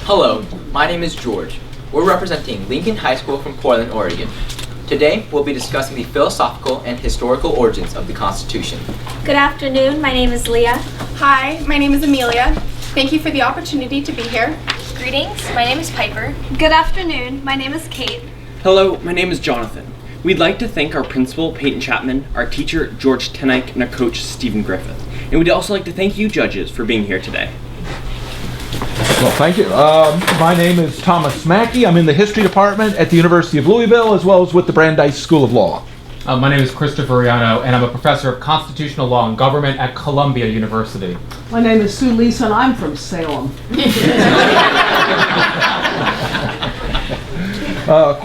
Hello, my name is George. We're representing Lincoln High School from Portland, Oregon. Today, we'll be discussing the philosophical and historical origins of the Constitution. Good afternoon, my name is Leah. Hi, my name is Amelia. Thank you for the opportunity to be here. Greetings, my name is Piper. Good afternoon, my name is Kate. Hello, my name is Jonathan. We'd like to thank our principal, Peyton Chapman, our teacher, George Tenike, and our coach, Stephen Griffith. And we'd also like to thank you, judges, for being here today. Well, thank you. My name is Thomas Mackey. I'm in the history department at the University of Louisville, as well as with the Brandeis School of Law. My name is Christopher Riano, and I'm a professor of constitutional law and government at Columbia University. My name is Sue Lisa, and I'm from Salem.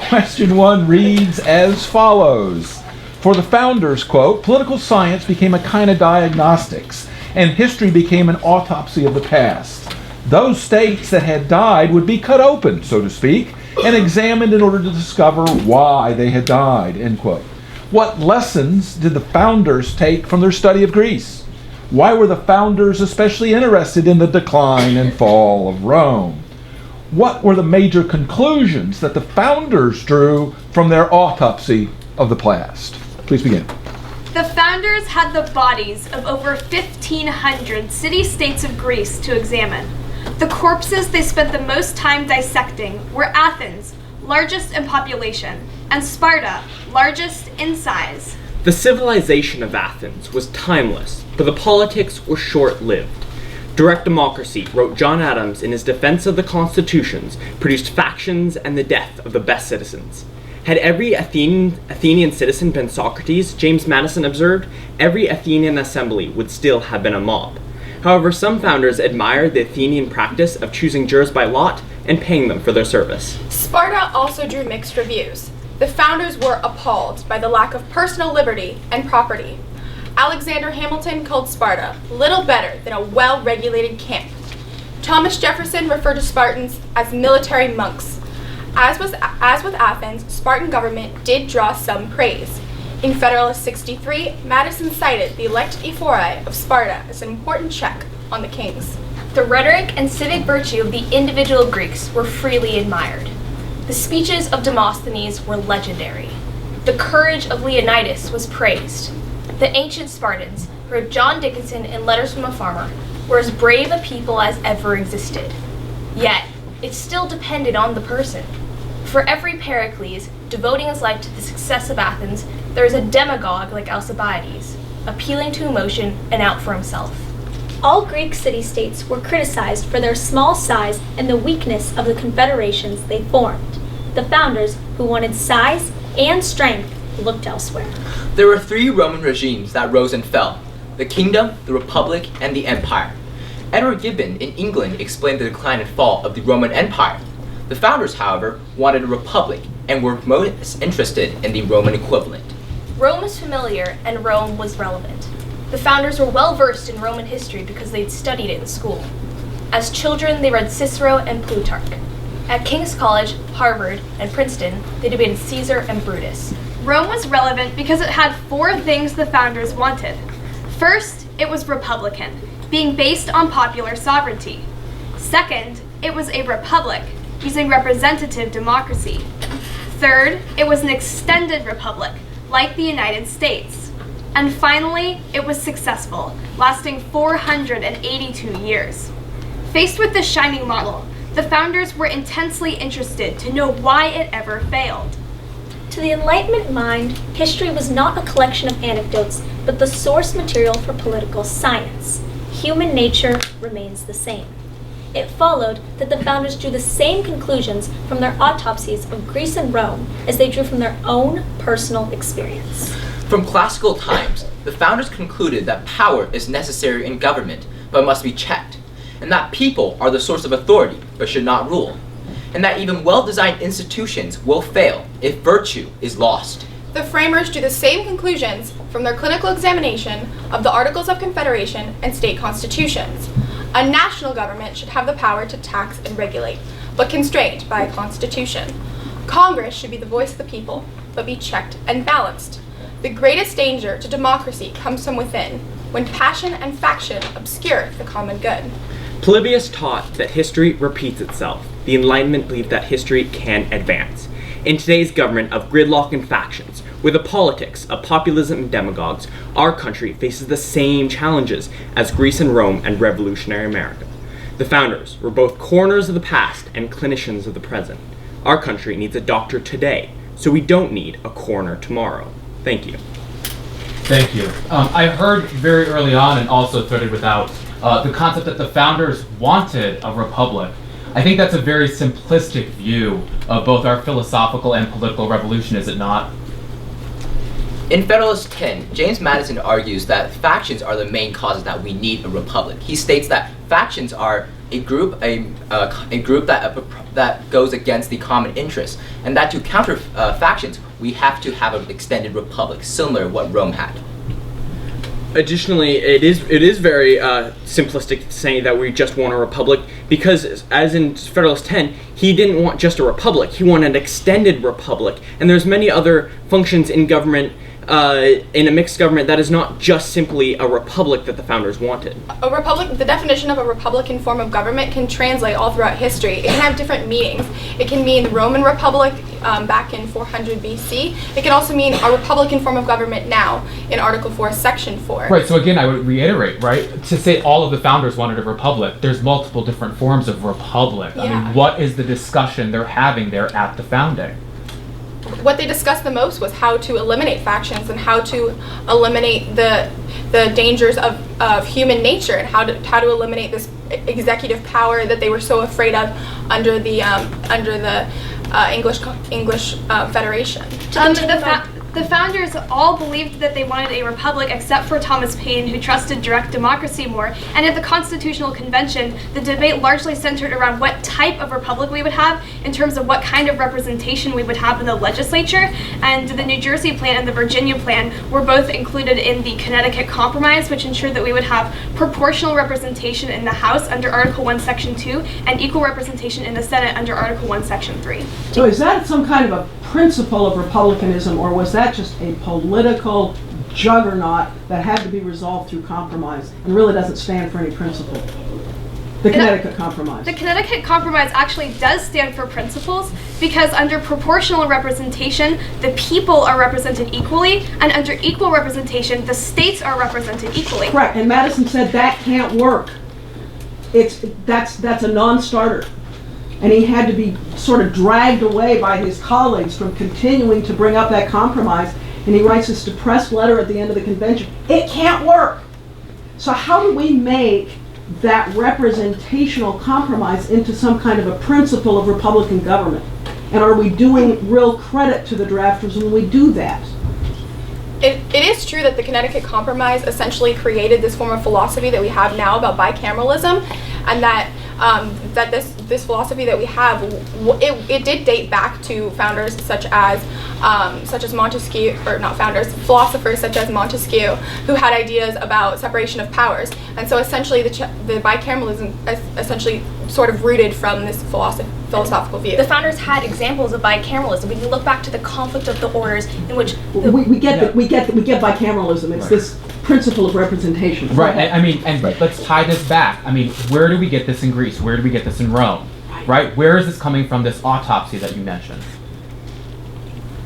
Question 1 reads as follows. For the founders, quote, political science became a kind of diagnostics, and history became an autopsy of the past. Those states that had died would be cut open, so to speak, and examined in order to discover why they had died, end quote. What lessons did the founders take from their study of Greece? Why were the founders especially interested in the decline and fall of Rome? What were the major conclusions that the founders drew from their autopsy of the past? Please begin. The founders had the bodies of over 1,500 city-states of Greece to examine. The corpses they spent the most time dissecting were Athens, largest in population, and Sparta, largest in size. The civilization of Athens was timeless, but the politics were short-lived. Direct democracy, wrote John Adams in his defense of the constitutions, produced factions and the death of the best citizens. Had every Athenian citizen been Socrates, James Madison observed, every Athenian assembly would still have been a mob. However, some founders admired the Athenian practice of choosing jurors by lot and paying them for their service. Sparta also drew mixed reviews. The founders were appalled by the lack of personal liberty and property. Alexander Hamilton called Sparta little better than a well-regulated camp. Thomas Jefferson referred to Spartans as military monks. As with Athens, Spartan government did draw some praise. In Federalist 63, Madison cited the elected ephori of Sparta as an important check on the kings. The rhetoric and civic virtue of the individual Greeks were freely admired. The speeches of Demosthenes were legendary. The courage of Leonidas was praised. The ancient Spartans, wrote John Dickinson in Letters from a Farmer, were as brave a people as ever existed. Yet, it still depended on the person. For every Pericles devoting his life to the success of Athens, there is a demagogue like Alcibiades, appealing to emotion and out for himself. All Greek city-states were criticized for their small size and the weakness of the confederations they formed. The founders, who wanted size and strength, looked elsewhere. There were 3 Roman regimes that rose and fell: the kingdom, the republic, and the empire. Edward Gibbon in England explained the decline and fall of the Roman Empire. The founders, however, wanted a republic and were most interested in the Roman equivalent. Rome was familiar and Rome was relevant. The founders were well versed in Roman history because they'd studied it in school. As children, they read Cicero and Plutarch. At King's College, Harvard, and Princeton, they debated Caesar and Brutus. Rome was relevant because it had 4 things the founders wanted. First, it was republican, being based on popular sovereignty. Second, it was a republic, using representative democracy. Third, it was an extended republic, like the United States. And finally, it was successful, lasting 482 years. Faced with this shining model, the founders were intensely interested to know why it ever failed. To the Enlightenment mind, history was not a collection of anecdotes, but the source material for political science. Human nature remains the same. It followed that the founders drew the same conclusions from their autopsies of Greece and Rome as they drew from their own personal experience. From classical times, the founders concluded that power is necessary in government, but must be checked, and that people are the source of authority, but should not rule, and that even well-designed institutions will fail if virtue is lost. The framers drew the same conclusions from their clinical examination of the Articles of Confederation and state constitutions. A national government should have the power to tax and regulate, but constrained by a constitution. Congress should be the voice of the people, but be checked and balanced. The greatest danger to democracy comes from within, when passion and faction obscure the common good. Polybius taught that history repeats itself, the Enlightenment believed that history can advance. In today's government of gridlock and factions, with a politics of populism and demagogues, our country faces the same challenges as Greece and Rome and revolutionary America. The founders were both coroners of the past and clinicians of the present. Our country needs a doctor today, so we don't need a coroner tomorrow. Thank you. Thank you. I heard very early on, and also threaded without, the concept that the founders wanted a republic. I think that's a very simplistic view of both our philosophical and political revolution, is it not? In Federalist 10, James Madison argues that factions are the main causes that we need a republic. He states that factions are a group that goes against the common interest, and that to counter factions, we have to have an extended republic, similar to what Rome had. Additionally, it is very simplistic saying that we just want a republic, because as in Federalist 10, he didn't want just a republic, he wanted an extended republic, and there's many other functions in government, in a mixed government, that is not just simply a republic that the founders wanted. A republic, the definition of a republican form of government can translate all throughout history. It can have different meanings. It can mean the Roman Republic back in 400 BC. It can also mean a republican form of government now in Article 4, Section 4. Right, so again, I would reiterate, right, to say all of the founders wanted a republic, there's multiple different forms of republic. I Yeah. mean, what is the discussion they're having there at the founding? What they discussed the most was how to eliminate factions and how to eliminate the dangers of human nature, and how to eliminate this executive power that they were so afraid of under the English Federation. The founders all believed that they wanted a republic, except for Thomas Paine, who trusted direct democracy more. And at the Constitutional Convention, the debate largely centered around what type of republic we would have in terms of what kind of representation we would have in the legislature. And the New Jersey Plan and the Virginia Plan were both included in the Connecticut Compromise, which ensured that we would have proportional representation in the House under Article 1, Section 2, and equal representation in the Senate under Article 1, Section 3. So is that some kind of a principle of republicanism, or was that just a political juggernaut that had to be resolved through compromise and really doesn't stand for any principle? The Connecticut Compromise. The Connecticut Compromise actually does stand for principles, because under proportional representation, the people are represented equally, and under equal representation, the states are represented equally. Correct, and Madison said that can't work. That's a non-starter. And he had to be sort of dragged away by his colleagues from continuing to bring up that compromise. And he writes this depressed letter at the end of the convention. It can't work. So how do we make that representational compromise into some kind of a principle of Republican government? And are we doing real credit to the drafters when we do that? It is true that the Connecticut Compromise essentially created this form of philosophy that we have now about bicameralism, and that this philosophy that we have, it did date back to founders such as Montesquieu, or not founders, philosophers such as Montesquieu, who had ideas about separation of powers. And so essentially the bicameralism is essentially sort of rooted from this philosophical view. The founders had examples of bicameralism. We can look back to the conflict of the orders, in which we get bicameralism. It's this principle of representation. Right, and let's tie this back. I mean, where do we get this in Greece? Where do we get this in Rome? Right? Where is this coming from, this autopsy that you mentioned?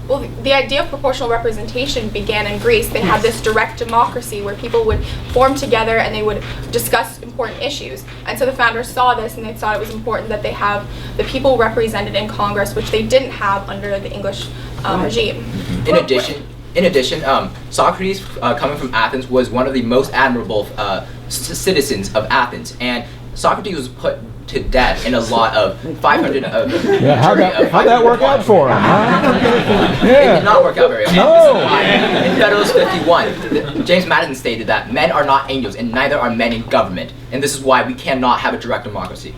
Well, the idea of proportional representation began in Greece. They had this direct democracy where people would form together and they would discuss important issues. And so the founders saw this, and they thought it was important that they have the people represented in Congress, which they didn't have under the English regime. In addition, Socrates, coming from Athens, was one of the most admirable citizens of Athens, and Socrates was put to death in a lot of 500. Yeah, how'd that work out for him? Huh? It did not work out very well. No. In Federalist 51, James Madison stated that men are not angels, and neither are men in government, and this is why we cannot have a direct democracy.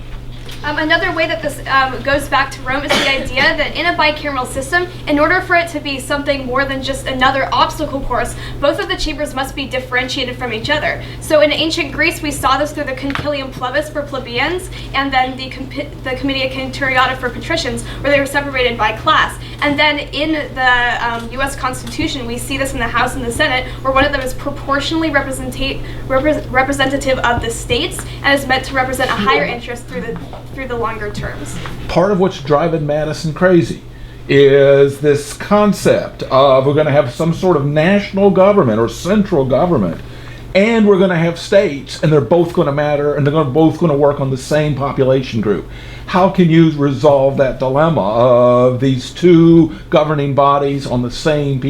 Another way that this goes back to Rome is the idea that in a bicameral system, in order for it to be something more than just another obstacle course, both of the chambers must be differentiated from each other. So in ancient Greece, we saw this through the concilium plebis for plebeians, and then the comitia centuriata for patricians, where they were separated by class. And then in the U.S. Constitution, we see this in the House and the Senate, where one of them is proportionally representative of the states, and is meant to represent a higher interest through the through the longer terms. Part of what's driving Madison crazy is this concept of we're going to have some sort of national government or central government, and we're going to have states, and they're both going to matter, and they're both going to work on the same population group. How can you resolve that dilemma of these two governing bodies on the same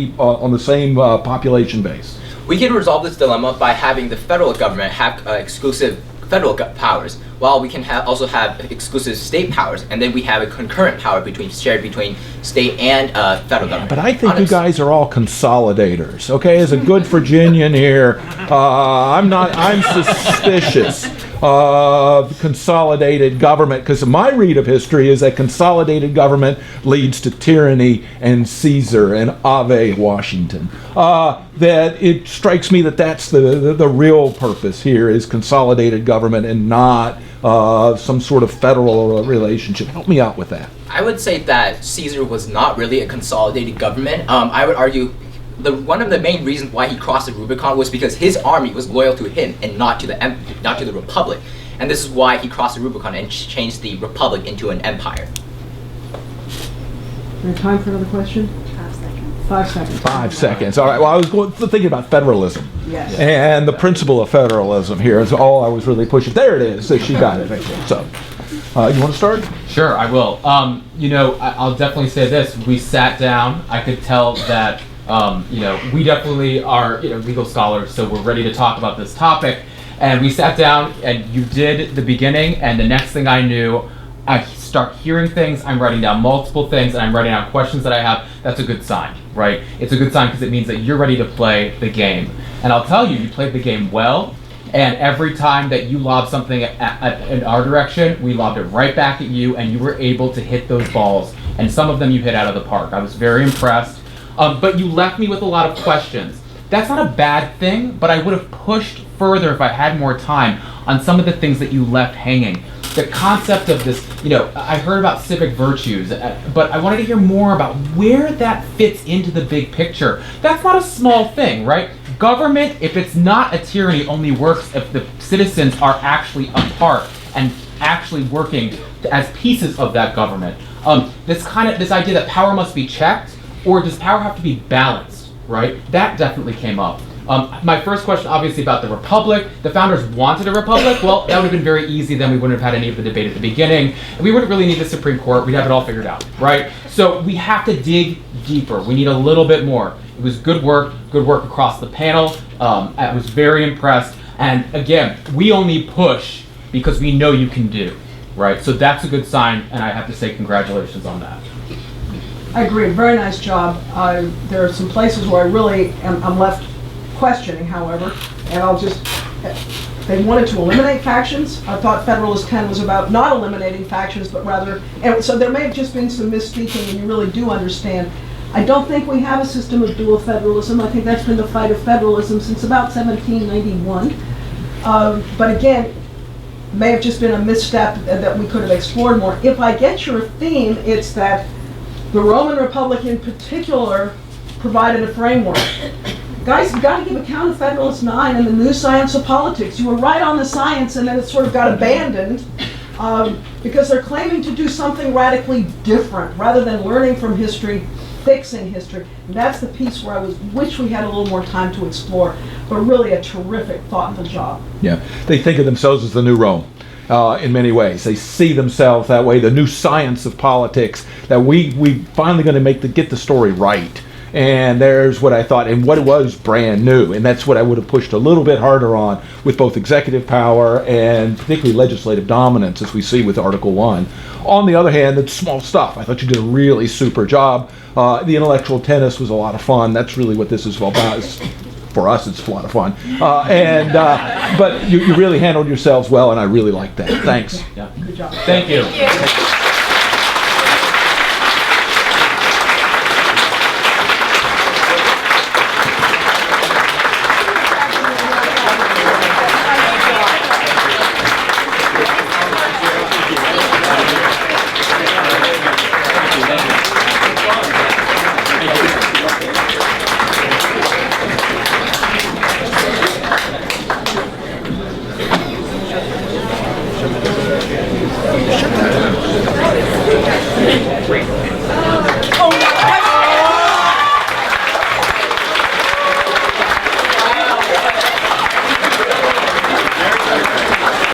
population base? We can resolve this dilemma by having the federal government have exclusive federal powers, while we can also have exclusive state powers, and then we have a concurrent power shared between state and federal government. But I think you guys are all consolidators, okay? As a good Virginian here, I'm suspicious of consolidated government, because my read of history is that consolidated government leads to tyranny and Caesar and Ave Washington. That it strikes me that that's the real purpose here is consolidated government and not some sort of federal relationship. Help me out with that. I would say that Caesar was not really a consolidated government. I would argue one of the main reasons why he crossed the Rubicon was because his army was loyal to him and not to the Republic, and this is why he crossed the Rubicon and changed the Republic into an empire. Is there time for another question? 5 seconds. 5 seconds. 5 seconds. All right. Well, I was thinking about federalism. Yes. And the principle of federalism here is all I was really pushing. There it is. So she got it. So, you want to start? Sure, I will. I'll definitely say this. We sat down. I could tell that, we definitely are legal scholars, so we're ready to talk about this topic. And we sat down, and you did the beginning, and the next thing I knew, I start hearing things, I'm writing down multiple things, and I'm writing down questions that I have. That's a good sign, right? It's a good sign because it means that you're ready to play the game. And I'll tell you, you played the game well, and every time that you lobbed something in our direction, we lobbed it right back at you, and you were able to hit those balls. And some of them you hit out of the park. I was very impressed. But you left me with a lot of questions. That's not a bad thing, but I would have pushed further if I had more time on some of the things that you left hanging. The concept of this, I heard about civic virtues, but I wanted to hear more about where that fits into the big picture. That's not a small thing, right? Government, if it's not a tyranny, only works if the citizens are actually a part and actually working as pieces of that government. This idea that power must be checked, or does power have to be balanced, right? That definitely came up. My first question, obviously, about the Republic. The founders wanted a Republic. Well, that would have been very easy. Then we wouldn't have had any of the debate at the beginning. And we wouldn't really need the Supreme Court. We'd have it all figured out, right? So we have to dig deeper. We need a little bit more. It was good work across the panel. I was very impressed. And again, we only push because we know you can do, right? So that's a good sign, and I have to say congratulations on that. I agree. Very nice job. There are some places where I really I'm left questioning, however, and they wanted to eliminate factions. I thought Federalist 10 was about not eliminating factions, but rather, and so there may have just been some misspeaking, and you really do understand. I don't think we have a system of dual federalism. I think that's been the fight of federalism since about 1791. But again, may have just been a misstep that we could have explored more. If I get your theme, it's that the Roman Republic in particular provided a framework. Guys, you've got to give account of Federalist 9 and the new science of politics. You were right on the science, and then it sort of got abandoned because they're claiming to do something radically different rather than learning from history, fixing history. And that's the piece where I wish we had a little more time to explore, but really a terrific, thoughtful job. Yeah, they think of themselves as the new Rome. In many ways, they see themselves that way. The new science of politics that we finally going to get the story right. And there's what I thought, and what it was brand new, and that's what I would have pushed a little bit harder on with both executive power and particularly legislative dominance, as we see with Article 1. On the other hand, it's small stuff. I thought you did a really super job. The intellectual tennis was a lot of fun. That's really what this is all about. For us, it's a lot of fun. But you really handled yourselves well, and I really like that. Thanks. Yeah. Good job. Thank you. Sure. slavery,